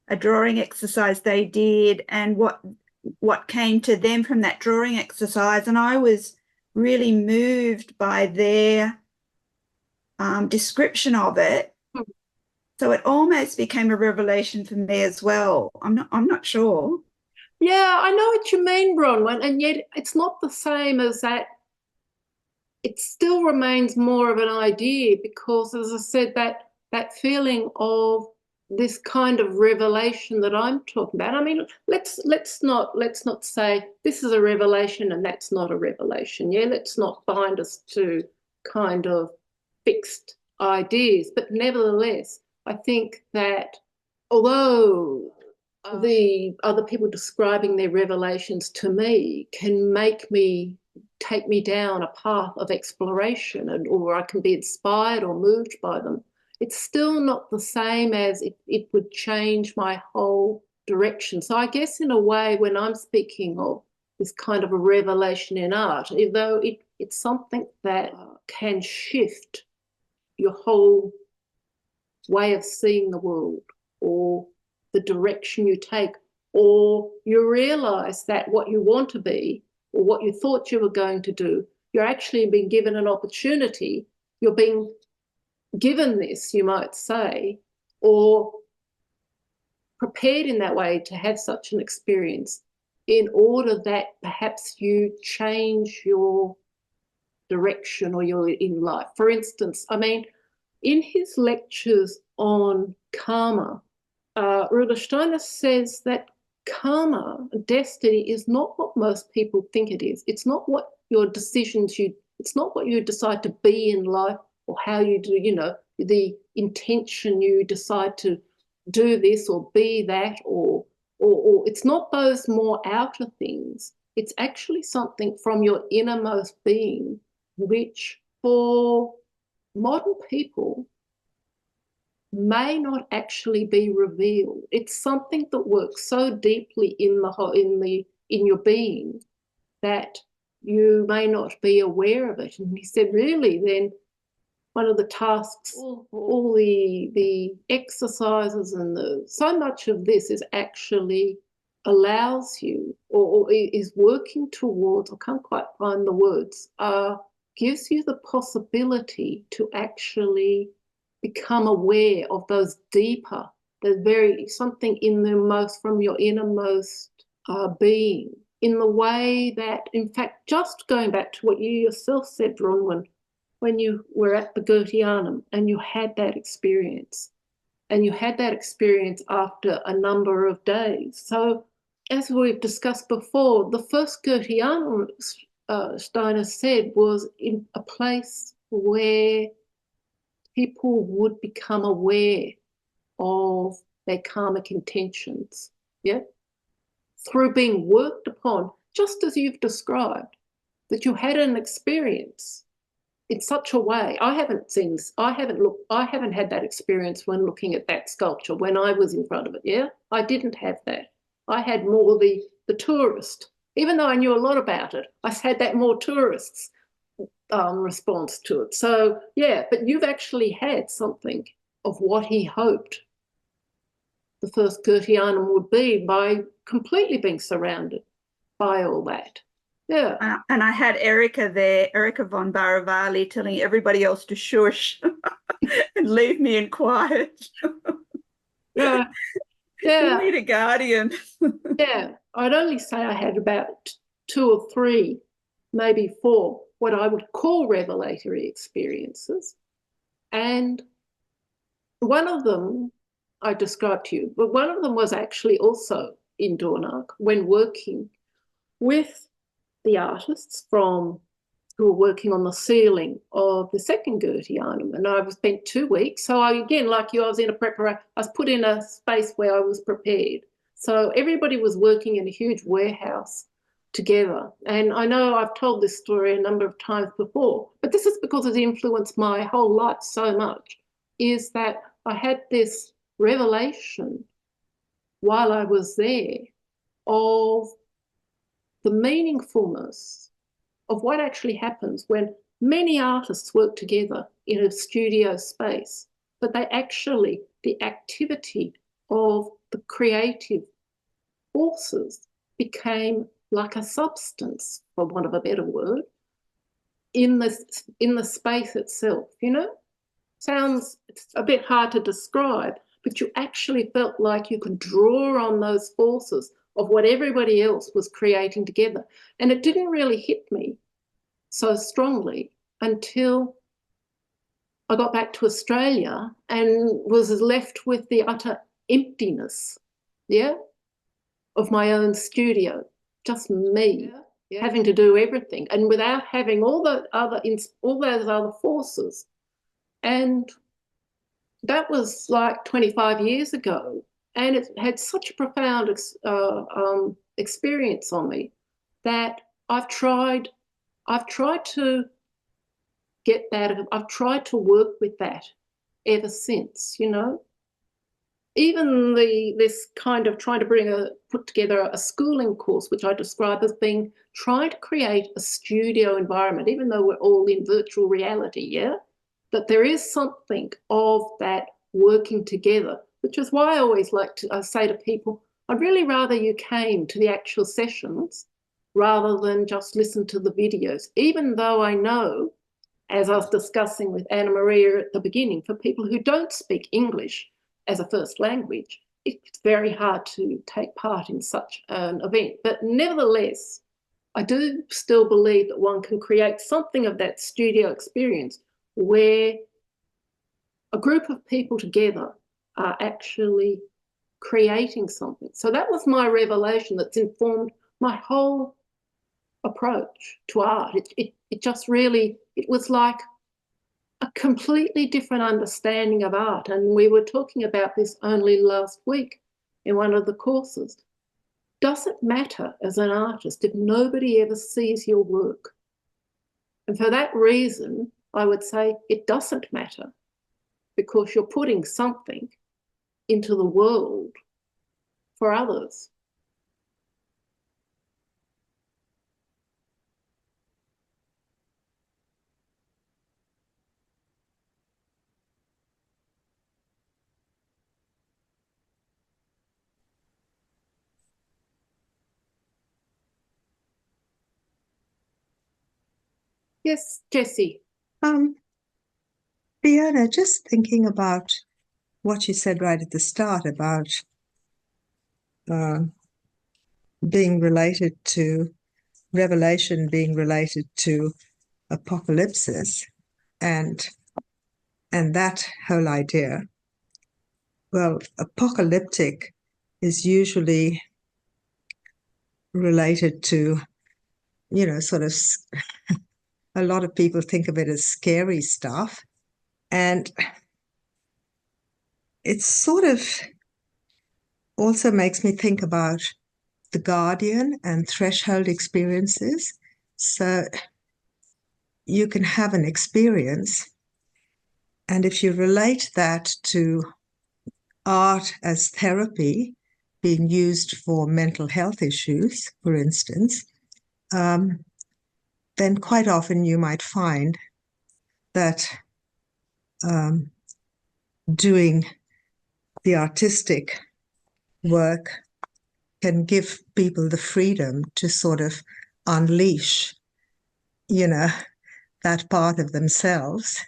a drawing exercise they did and what came to them from that drawing exercise. And I was really moved by their description of it. So it almost became a revelation for me as well. I'm not sure. Yeah, I know what you mean, Bronwyn, and yet it's not the same as that. It still remains more of an idea because, as I said, that feeling of this kind of revelation that I'm talking about. I mean, let's not say this is a revelation and that's not a revelation. Yeah, let's not bind us to kind of fixed ideas. But nevertheless, I think that although the other people describing their revelations to me can take me down a path of exploration, or I can be inspired or moved by them, it's still not the same as it would change my whole direction. So I guess in a way, when I'm speaking of this kind of a revelation in art, though it's something that can shift your whole way of seeing the world, or the direction you take, or you realise that what you want to be or what you thought you were going to do, you're actually being given an opportunity, you're being given this, you might say, or prepared in that way to have such an experience in order that perhaps you change your direction or you're in life. For instance, I mean, in his lectures on karma, Rudolf Steiner says that karma, destiny, is not what most people think it is. It's not what your decisions it's not what you decide to be in life, or how you do, the intention you decide to do this or be that, or it's not those more outer things. It's actually something from your innermost being, which for modern people may not actually be revealed. It's something that works so deeply in your being that you may not be aware of it. And he said, really, then one of the tasks, all the exercises and so much of this is actually allows you, or is working towards, I can't quite find the words, gives you the possibility to actually become aware of those deeper, something in the most, from your innermost being, in the way that, in fact, just going back to what you yourself said, Bronwyn, when you were at the Goetheanum and you had that experience, and you had that experience after a number of days. So, as we've discussed before, the first Goetheanum, Steiner said, was in a place where people would become aware of their karmic intentions, yeah, through being worked upon, just as you've described, that you had an experience in such a way. I haven't had that experience when looking at that sculpture when I was in front of it, yeah? I didn't have that. I had more the tourist. Even though I knew a lot about it, I had that more tourists response to it. So, yeah, but you've actually had something of what he hoped the first Goetheanum would be by completely being surrounded by all that. Yeah. And I had Erica there, Erica von Baravalli, telling everybody else to shush and leave me in quiet. Yeah. Yeah. You need a guardian. Yeah. I'd only say I had about 2 or 3, maybe 4 what I would call revelatory experiences. And one of them I described to you, but one of them was actually also in Dornoch when working with the artists who were working on the ceiling of the second Goethe item. And I spent 2 weeks. So again, like you, I was in a preparation, I was put in a space where I was prepared. So everybody was working in a huge warehouse together. And I know I've told this story a number of times before, but this is because it's influenced my whole life so much, is that I had this revelation while I was there of the meaningfulness of what actually happens when many artists work together in a studio space, but they actually, the activity of the creative forces became like a substance, for want of a better word, in the space itself, you know? It's a bit hard to describe, but you actually felt like you could draw on those forces of what everybody else was creating together. And it didn't really hit me so strongly until I got back to Australia and was left with the utter emptiness, of my own studio, just me having to do everything, and without having all those other forces. And that was like 25 years ago, and it had such a profound experience on me that I've tried to get that. I've tried to work with that ever since, you know. Even this kind of trying to put together a schooling course, which I describe as being trying to create a studio environment, even though we're all in virtual reality, that there is something of that working together, which is why I always like to say to people, I'd really rather you came to the actual sessions rather than just listen to the videos, even though I know, as I was discussing with Anna Maria at the beginning, for people who don't speak English as a first language, it's very hard to take part in such an event. But nevertheless, I do still believe that one can create something of that studio experience where a group of people together are actually creating something. So that was my revelation that's informed my whole approach to art. It just really, it was like a completely different understanding of art. And we were talking about this only last week in one of the courses. Does it matter as an artist if nobody ever sees your work? And for that reason, I would say it doesn't matter, because you're putting something into the world for others. Yes, Jessie. Fiona, just thinking about what you said right at the start about being related to Revelation, being related to apocalypsis, and that whole idea. Well, apocalyptic is usually related to, you know, sort of a lot of people think of it as scary stuff. And it sort of also makes me think about the Guardian and threshold experiences. So you can have an experience, and if you relate that to art as therapy being used for mental health issues, for instance, then quite often you might find that doing the artistic work can give people the freedom to sort of unleash, you know, that part of themselves,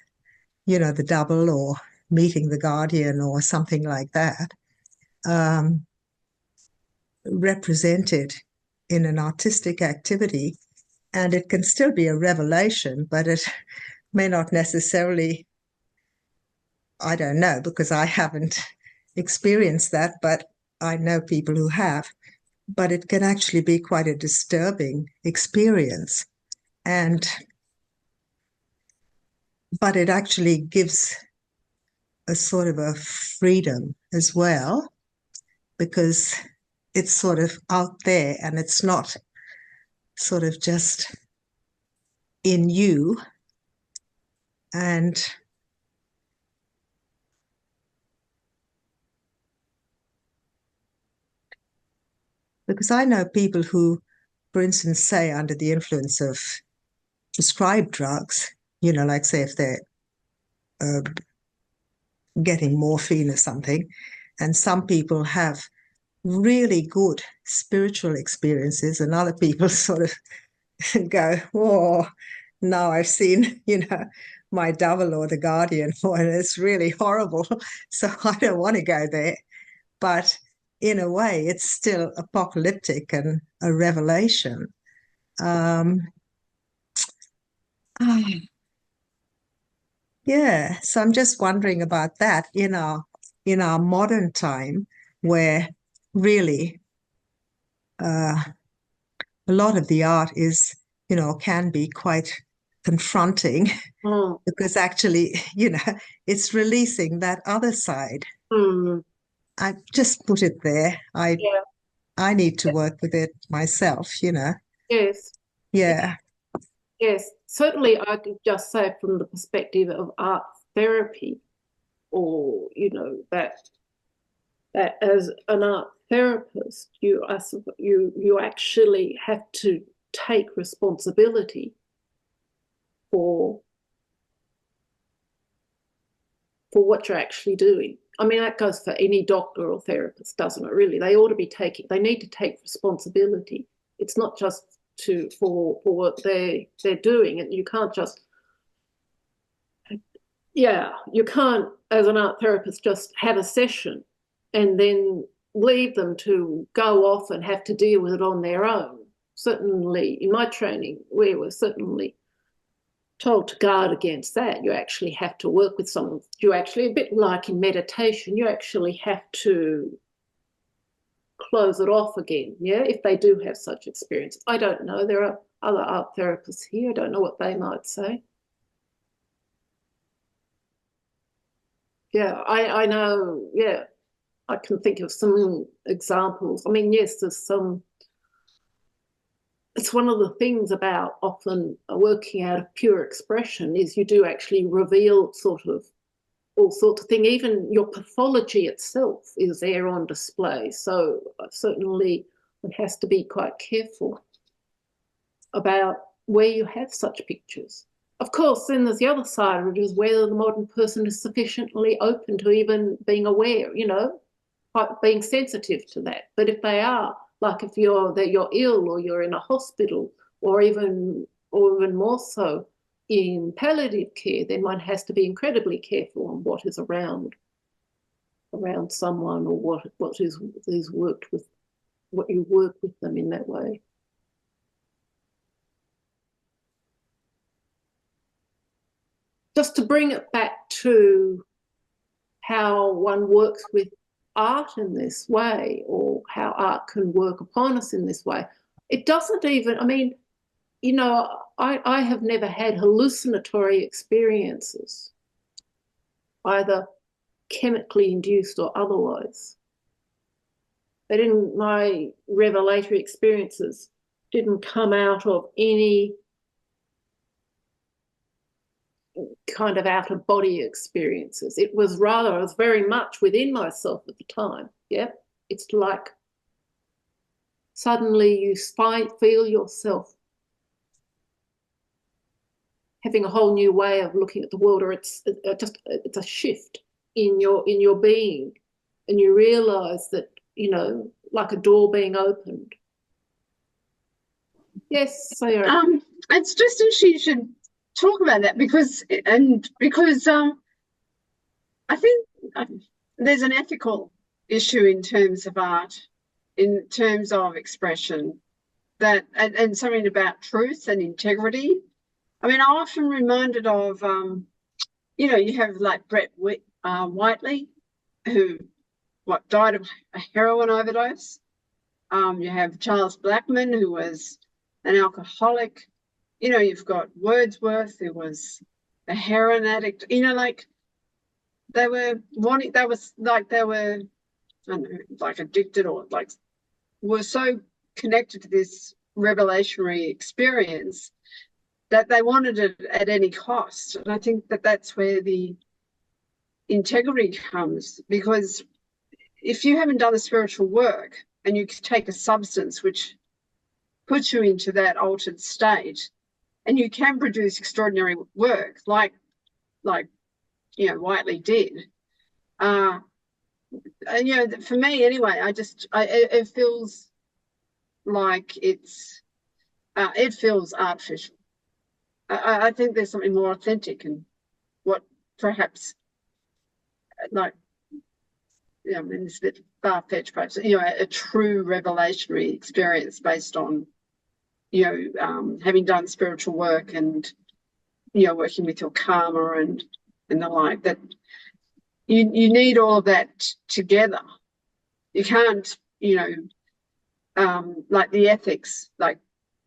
you know, the double or meeting the Guardian or something like that, represented in an artistic activity and it can still be a revelation, but it may not necessarily, I don't know, because I haven't experienced that, but I know people who have. But it can actually be quite a disturbing experience. But it actually gives a sort of a freedom as well, because it's sort of out there and it's not sort of just in you. And because I know people who, for instance, say under the influence of prescribed drugs, you know, like say if they're getting morphine or something, and some people have really good spiritual experiences and other people sort of go, oh, now I've seen, you know, my devil or the guardian, and it's really horrible. So I don't want to go there. But in a way, it's still apocalyptic and a revelation. Yeah, so I'm just wondering about that in our modern time, where really a lot of the art is, you know, can be quite confronting because actually, you know, it's releasing that other side. I just put it there. I need to work with it myself, you know. Yes. Yeah. Yes. Certainly, I could just say from the perspective of art therapy, or, you know, that as an art therapist, you actually have to take responsibility for what you're actually doing. I mean, that goes for any doctor or therapist, doesn't it, really? They need to take responsibility. It's not just for what they're doing. And you can't just, you can't, as an art therapist, just have a session and then leave them to go off and have to deal with it on their own. Certainly, in my training, we were certainly told to guard against that. You actually have to work with someone. You actually, a bit like in meditation, you actually have to close it off again, if they do have such experience. I don't know. There are other art therapists here. I don't know what they might say. Yeah, I know, I can think of some examples. I mean, yes, there's some. It's one of the things about often working out of pure expression is you do actually reveal sort of all sorts of things. Even your pathology itself is there on display. So certainly one has to be quite careful about where you have such pictures. Of course, then there's the other side of it, is whether the modern person is sufficiently open to even being aware, you know, being sensitive to that. But if they are, like if you're ill or you're in a hospital, or even more so in palliative care, then one has to be incredibly careful on what is around someone, or what is worked with, what you work with them in that way. Just to bring it back to how one works with art in this way, or how art can work upon us in this way. It doesn't even, I mean, you know, I have never had hallucinatory experiences, either chemically induced or otherwise. My revelatory experiences didn't come out of any kind of out-of-body experiences. It was rather, I was very much within myself at the time. It's like suddenly you feel yourself having a whole new way of looking at the world, or it's a shift in your being, and you realise that, you know, like a door being opened. Yes, Sarah. It's just interesting you should talk about that, because I think there's an ethical issue in terms of art, in terms of expression, that, and something about truth and integrity. I mean, I'm often reminded of, you know, you have like Brett Whiteley, who died of a heroin overdose. You have Charles Blackman, who was an alcoholic. You know, you've got Wordsworth, who was a heroin addict. You know, like they were, I don't know, like addicted, or like were so connected to this revelatory experience that they wanted it at any cost. And I think that that's where the integrity comes, because if you haven't done the spiritual work and you take a substance which puts you into that altered state, and you can produce extraordinary work like you know, Whiteley did. And, you know, for me anyway, it feels like it feels artificial. I think there's something more authentic in what perhaps, like, you know, I mean, it's a bit far-fetched, perhaps, you know, a true revelationary experience based on, you know, having done spiritual work and, you know, working with your karma and the like, that you need all of that together. You can't, you know, like the ethics, like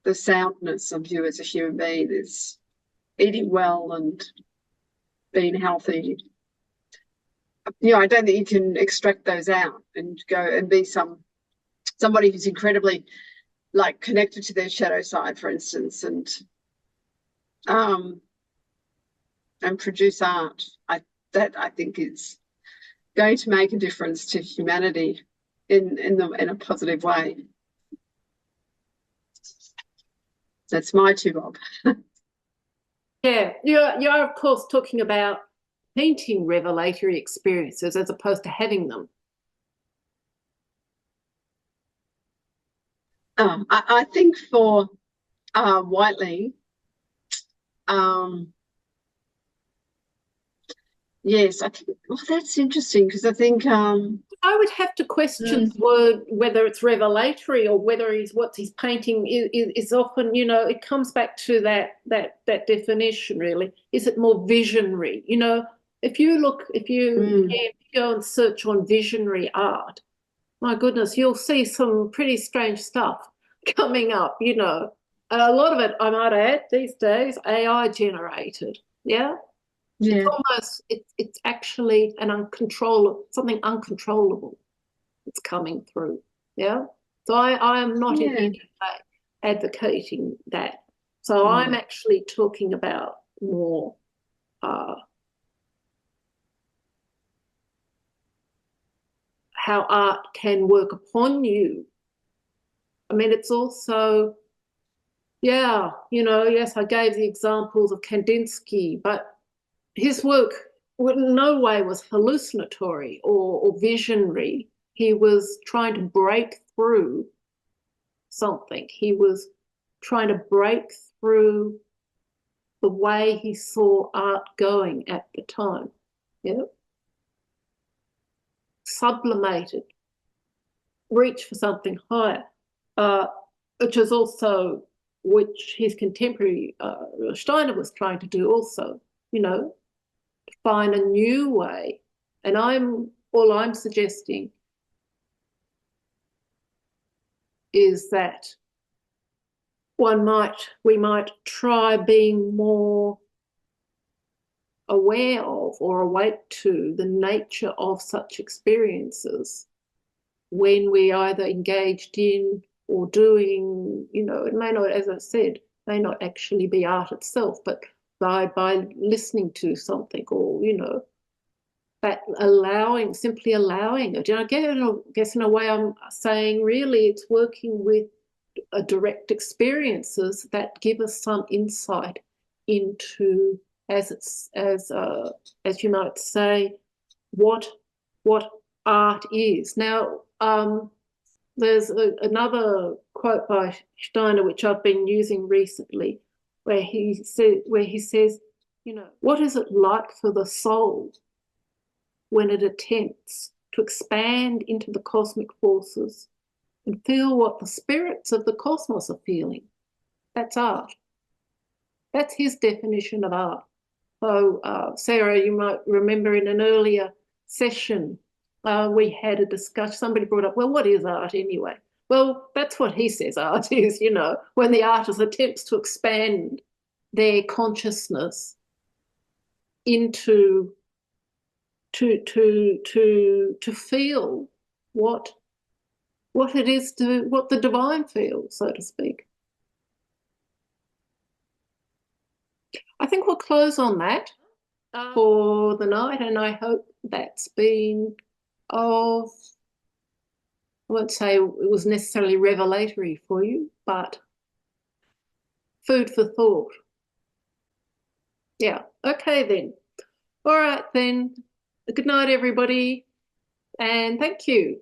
the soundness of you as a human being is eating well and being healthy. You know, I don't think you can extract those out and go and be somebody who's incredibly like connected to their shadow side, for instance, and produce art. I think is going to make a difference to humanity in a positive way. That's my two bob. Yeah, you're of course talking about painting revelatory experiences as opposed to having them. I think for Whiteley, yes, I think, well, that's interesting, because I think I would have to question the word, whether it's revelatory or whether what he's painting is often, you know, it comes back to that definition really. Is it more visionary? You know, if you go and search on visionary art, my goodness, you'll see some pretty strange stuff coming up, you know. And a lot of it, I might add, these days, AI generated, yeah? yeah. It's almost, it's actually something uncontrollable that's coming through, yeah? So I am not in any way advocating that. So I'm actually talking about more how art can work upon you. I mean, it's also, yeah, you know, yes, I gave the examples of Kandinsky, but his work in no way was hallucinatory or visionary. He was trying to break through something. He was trying to break through the way he saw art going at the time. Yeah. Sublimated, reach for something higher, which his contemporary Steiner was trying to do also, you know, to find a new way. And all I'm suggesting is that we might try being more aware of or awake to the nature of such experiences when we either engaged in or doing, you know, it may not, as I said, may not actually be art itself, but by listening to something, or, you know, that simply allowing it. And I guess in a way I'm saying really it's working with direct experiences that give us some insight into, as you might say, what art is. Now, there's another quote by Steiner which I've been using recently, where he says, you know, what is it like for the soul when it attempts to expand into the cosmic forces and feel what the spirits of the cosmos are feeling. That's art. That's his definition of art. So, Sarah, you might remember in an earlier session, we had a discussion, somebody brought up, well, what is art anyway? Well, that's what he says art is, you know, when the artist attempts to expand their consciousness into to feel what it is to what the divine feels, so to speak. I think we'll close on that for the night, and I hope that's been of, I won't say it was necessarily revelatory for you, but food for thought. Yeah, okay then. All right then. Good night, everybody, and thank you.